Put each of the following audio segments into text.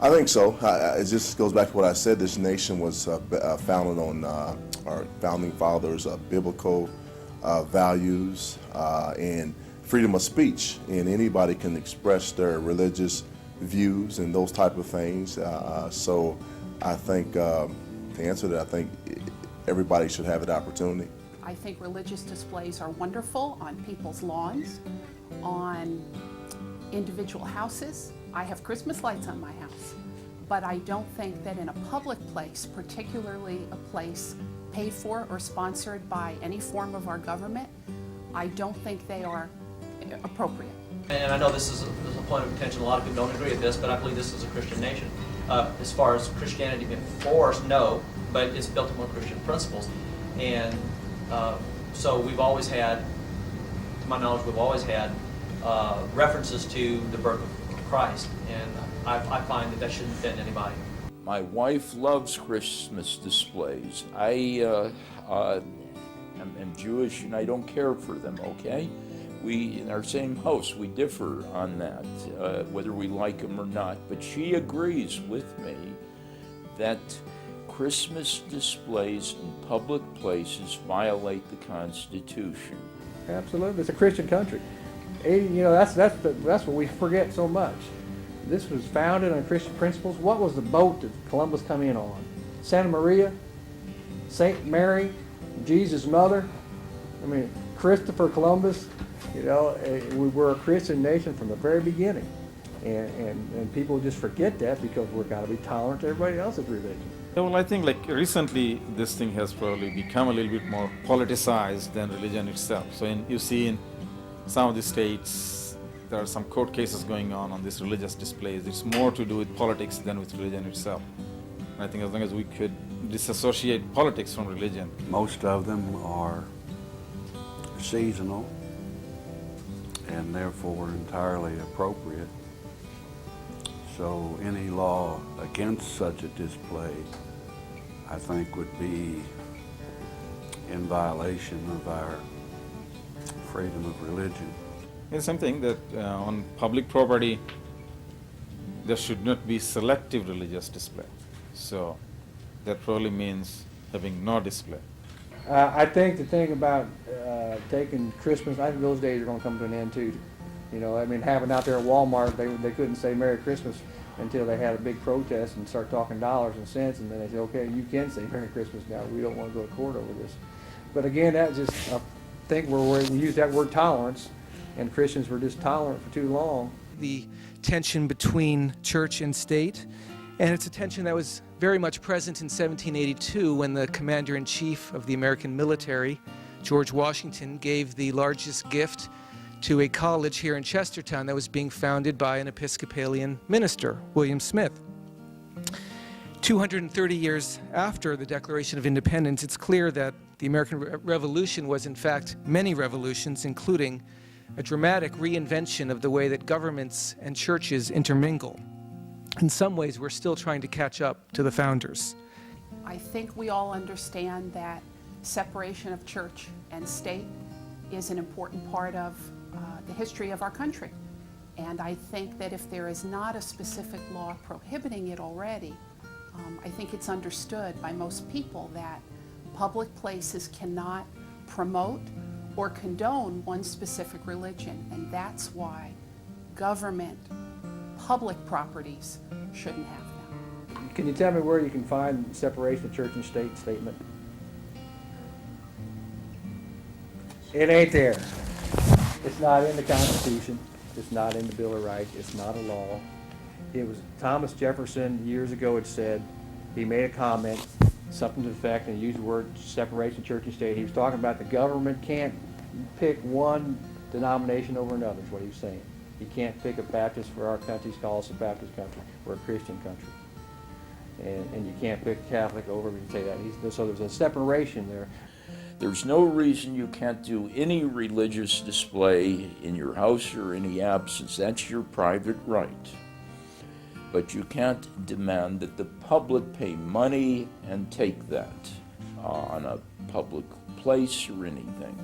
I think so. It just goes back to what I said. This nation was founded on our founding fathers' biblical values and freedom of speech, and anybody can express their religious views and those type of things. So I think, to answer that, I think everybody should have that opportunity. I think religious displays are wonderful on people's lawns, on individual houses. I have Christmas lights on my house, but I don't think that in a public place, particularly a place paid for or sponsored by any form of our government, I don't think they are appropriate. And I know this is a point of contention. A lot of people don't agree with this, but I believe this is a Christian nation. As far as Christianity being forced, no, but it's built upon Christian principles. And so we've always had, to my knowledge, references to the birth of Christ, and I find that shouldn't offend anybody. My wife loves Christmas displays. I am Jewish and I don't care for them, okay? We, in our same house, we differ on that, whether we like them or not. But she agrees with me that Christmas displays in public places violate the Constitution. Absolutely, it's a Christian country. That's what we forget so much. This was founded on Christian principles. What was the boat that Columbus come in on? Santa Maria, Saint Mary, Jesus' mother. I mean, Christopher Columbus. We were a Christian nation from the very beginning, and people just forget that because we've got to be tolerant to everybody else's religion. Well, I think recently this thing has probably become a little bit more politicized than religion itself. So you see in some of the states there are some court cases going on these religious displays. It's more to do with politics than with religion itself. And I think as long as we could disassociate politics from religion. Most of them are seasonal and therefore entirely appropriate. So any law against such a display, I think, would be in violation of our freedom of religion. It's something that on public property there should not be selective religious display. So that probably means having no display. I think the thing about taking Christmas, I think those days are going to come to an end too. Having out there at Walmart, they couldn't say Merry Christmas until they had a big protest and start talking dollars and cents, and then they said, okay, you can say Merry Christmas now. We don't want to go to court over this. But again, that just, I think we use that word tolerance, and Christians were just tolerant for too long. The tension between church and state, and it's a tension that was very much present in 1782 when the commander-in-chief of the American military, George Washington, gave the largest gift to a college here in Chestertown that was being founded by an Episcopalian minister, William Smith. 230 years after the Declaration of Independence, it's clear that the American Revolution was in fact many revolutions, including a dramatic reinvention of the way that governments and churches intermingle. In some ways, we're still trying to catch up to the founders. I think we all understand that separation of church and state is an important part of the history of our country. And I think that if there is not a specific law prohibiting it already, I think it's understood by most people that public places cannot promote or condone one specific religion, and that's why government, public properties shouldn't have them. Can you tell me where you can find separation of church and state statement? It ain't there. It's not in the Constitution. It's not in the Bill of Rights. It's not a law. It was Thomas Jefferson years ago had said, he made a comment, something to the effect, and he used the word separation of church and state. He was talking about the government can't pick one denomination over another, is what he was saying. You can't pick a Baptist for our country, call us a Baptist country. We're a Christian country. And you can't pick Catholic over, you say that. So there's a separation there. There's no reason you can't do any religious display in your house or any absence. That's your private right. But you can't demand that the public pay money and take that on a public place or anything,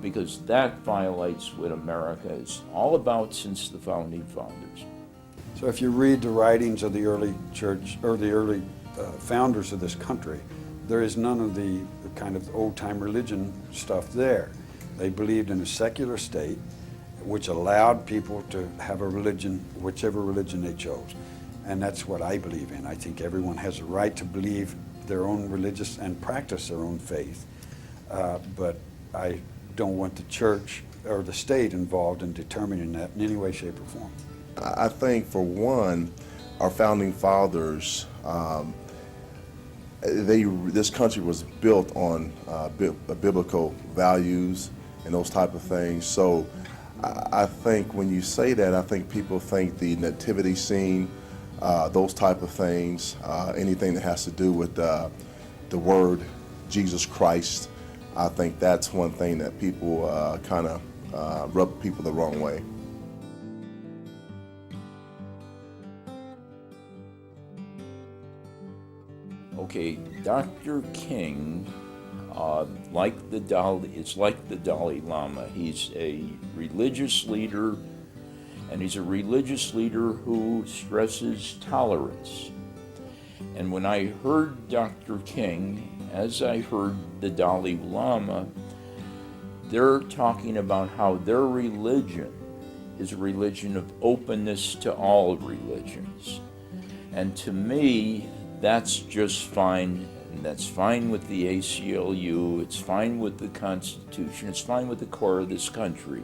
because that violates what America is all about since the founding fathers. So if you read the writings of the early church, or the early founders of this country, there is none of the kind of old-time religion stuff there. They believed in a secular state which allowed people to have a religion, whichever religion they chose. And that's what I believe in. I think everyone has a right to believe their own religious and practice their own faith. But I don't want the church or the state involved in determining that in any way, shape, or form. I think, for one, our founding fathers, this country was built on biblical values and those type of things. So I think when you say that, I think people think the nativity scene, those type of things, anything that has to do with the word Jesus Christ, I think that's one thing that people kind of rub people the wrong way. Okay, Dr. King, it's like the Dalai Lama. He's a religious leader, and he's a religious leader who stresses tolerance. And when I heard Dr. King, as I heard the Dalai Lama, they're talking about how their religion is a religion of openness to all religions. And to me, that's just fine, and that's fine with the ACLU, it's fine with the Constitution, it's fine with the core of this country.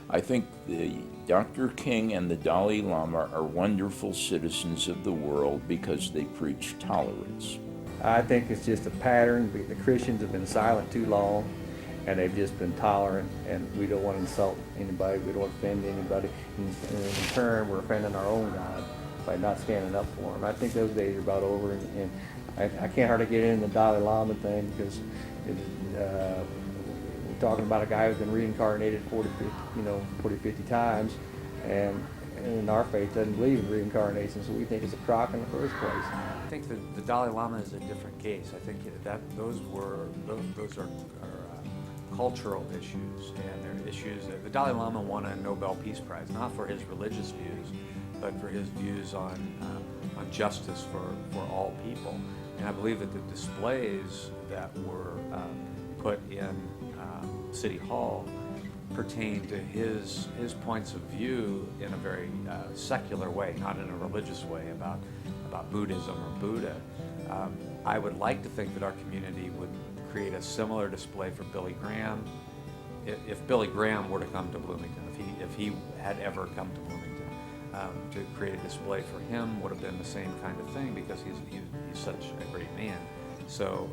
I think Dr. King and the Dalai Lama are wonderful citizens of the world because they preach tolerance. I think it's just a pattern. The Christians have been silent too long, and they've just been tolerant, and we don't want to insult anybody, we don't want to offend anybody. In turn, we're offending our own God by not standing up for him. I think those days are about over, and I can't hardly get into the Dalai Lama thing because we're talking about a guy who's been reincarnated 40, 50 times, and in our faith doesn't believe in reincarnation, so we think it's a crock in the first place. I think that the Dalai Lama is a different case. I think that those are cultural issues, and they're issues that the Dalai Lama won a Nobel Peace Prize, not for his religious views, but for his views on justice for all people. And I believe that the displays that were put in City Hall pertain to his points of view in a very secular way, not in a religious way about Buddhism or Buddha. I would like to think that our community would create a similar display for Billy Graham. If Billy Graham were to come to Bloomington, if he had ever come to Bloomington, to create a display for him would have been the same kind of thing because he's such a great man. So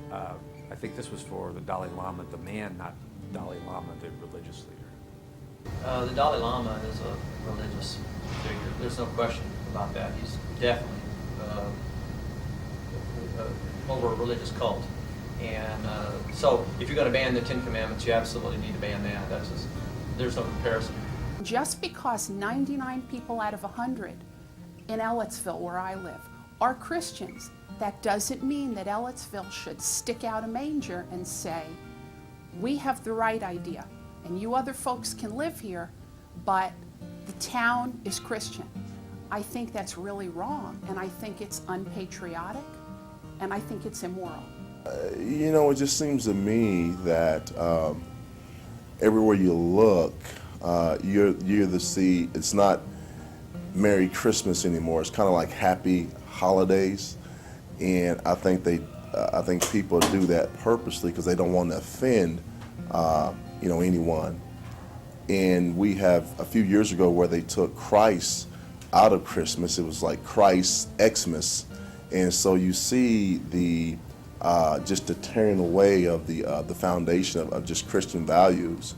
I think this was for the Dalai Lama, the man, not Dalai Lama, the religious leader. The Dalai Lama is a religious figure. There's no question about that. He's definitely over a religious cult. And so if you're going to ban the Ten Commandments, you absolutely need to ban that. There's no comparison. Just because 99 people out of 100 in Ellettsville, where I live, are Christians, that doesn't mean that Ellettsville should stick out a manger and say, we have the right idea, and you other folks can live here, but the town is Christian. I think that's really wrong, and I think it's unpatriotic, and I think it's immoral. It just seems to me that everywhere you look, you're the see. It's not Merry Christmas anymore. It's kind of like Happy Holidays, and I think people do that purposely because they don't want to offend, anyone. And we have a few years ago where they took Christ out of Christmas. It was like Christ Xmas, and so you see the just the tearing away of the foundation of just Christian values.